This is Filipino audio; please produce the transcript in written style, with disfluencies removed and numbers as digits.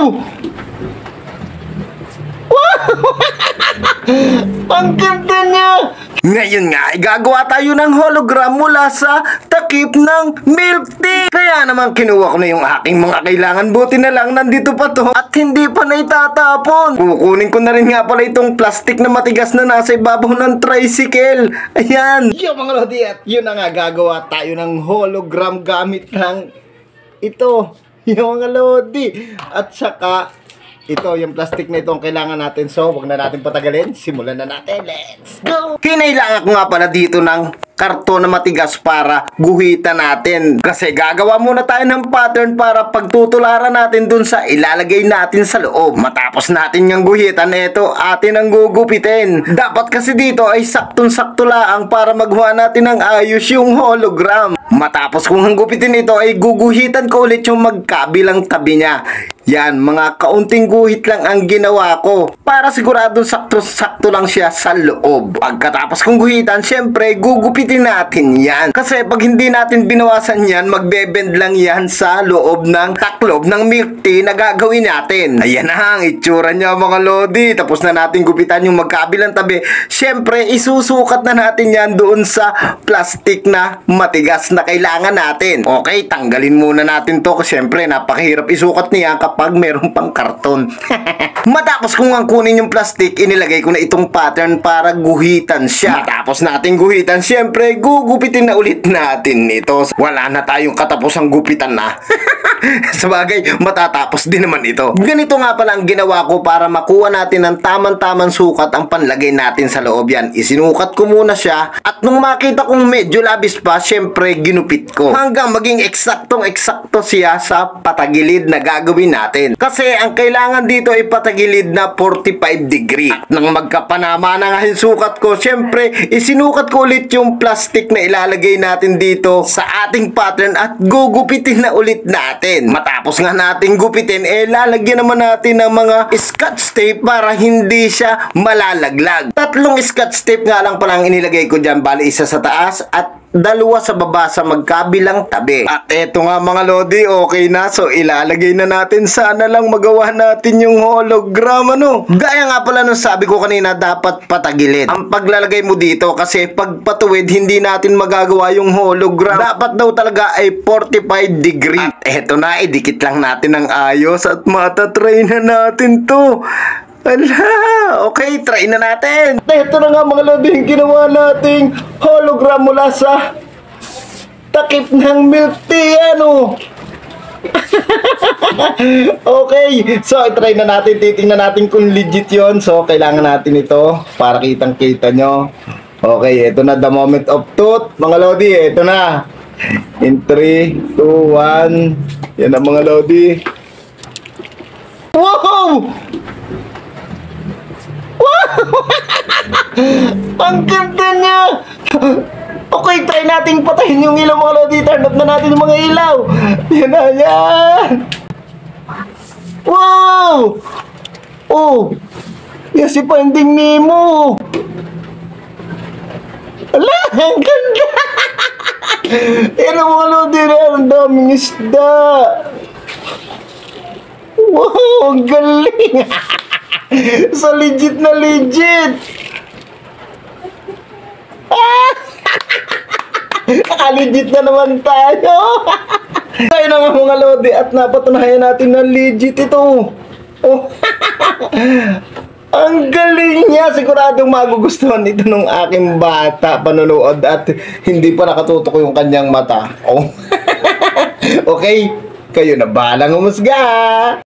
Wow! Ang ganda niya! Ngayon nga, gagawa tayo ng hologram mula sa takip ng milk tea. Kaya naman kinuha ko na yung aking mga kailangan. Buti na lang nandito pa to at hindi pa na itatapon. Kukunin ko na rin nga pala itong plastic na matigas na nasa ibabaw ng tricycle. Ayan. Yo mga lodi, at yun na nga, gagawa tayo ng hologram gamit ng ito. Yung mga lodi. At saka ito, yung plastic na ito ang kailangan natin. So, wag na natin patagalin. Simulan na natin. Let's go! Kinailangan ko nga pala dito ng karton na matigas para guhitan natin. Kasi gagawa muna tayo ng pattern para pagtutularan natin dun sa ilalagay natin sa loob. Matapos natin yung guhitan, ito atin ang gugupitin. Dapat kasi dito ay saktong-sakto lang para magawa natin ng ayos yung hologram. Matapos kong gupitin ito ay guguhitan ko ulit yung magkabilang tabi niya. Yan, mga kaunting guhit lang ang ginawa ko para siguradong sakto-sakto lang siya sa loob. Pagkatapos kong guhitan, syempre gugupitin natin yan. Kasi pag hindi natin binawasan yan, magbe-bend lang yan sa loob ng taklob ng milk tea na gagawin natin. Ayan na ang itsura niya mga lodi. Tapos na natin gupitan yung magkabilang tabi. Syempre, isusukat na natin yan doon sa plastic na matigas na kailangan natin. Okay, tanggalin muna natin to kasi syempre napakahirap isukat niya kapag meron pang karton. Matapos kong ang kunin yung plastic, inilagay ko na itong pattern para guhitan siya. Matapos natin guhitan, syempre gugupitin na ulit natin ito. Wala na tayong katapusang gupitan na. Sabagay, matatapos din naman ito. Ganito nga pala ang ginawa ko para makuha natin ng tamang-tamang sukat ang panlagay natin sa loob. Yan, isinukat ko muna siya at nung makita kong medyo labis pa, syempre ginupit ko hanggang maging eksaktong-eksakto siya sa patagilid na gagawin natin. Kasi ang kailangan dito ay patagilid na 45 degree. At nang magkapanama na nga yung sukat ko, syempre isinukat ko ulit yung plastic na ilalagay natin dito sa ating pattern at gugupitin na ulit natin. Matapos nga natin gupitin, lalagyan naman natin ng mga scotch tape para hindi siya malalaglag. 3 scotch tape nga lang palang inilagay ko dyan, bali isa sa taas at 2 sa baba sa magkabilang tabi. At eto nga mga lodi, okay na. So ilalagay na natin, sana lang magawa natin yung hologram ano. Gaya nga pala nung sabi ko kanina, dapat patagilid ang paglalagay mo dito kasi pag patuwid hindi natin magagawa yung hologram. Dapat daw talaga ay 45 degree. At eto na, idikit lang natin ng ayos at matatry na natin to. Ala, okay, try na natin. Ito na nga mga lodi, yung ginawa nating hologram mula sa takip ng milk tea, ano. Okay, so try na natin, titingnan natin kung legit yon. So kailangan natin ito para kitang-kita nyo. Okay, ito na the moment of truth mga lodi, ito na. In 3, 2, 1. Yan ang mga lodi. Wow! Ang ganda niya! Okay, try nating patayin yung ilaw mga lodi. Turn off na natin yung mga ilaw. Yan na yan! Wow! Oh! Yan si Finding Nemo! Ala! Ang ganda! Yan ang mga lodi na. Ang daming isda! Wow! Ang galing! So legit na legit. Naka-legit na naman tayo. Tayo na nga mga lodi at napatunayan natin na legit ito. Oh. Ang galing niya. Siguradong magugustuhan ito ng aking bata panonood at hindi pa nakatutok yung kanyang mata. Oh. Okay, kayo na balang humusga.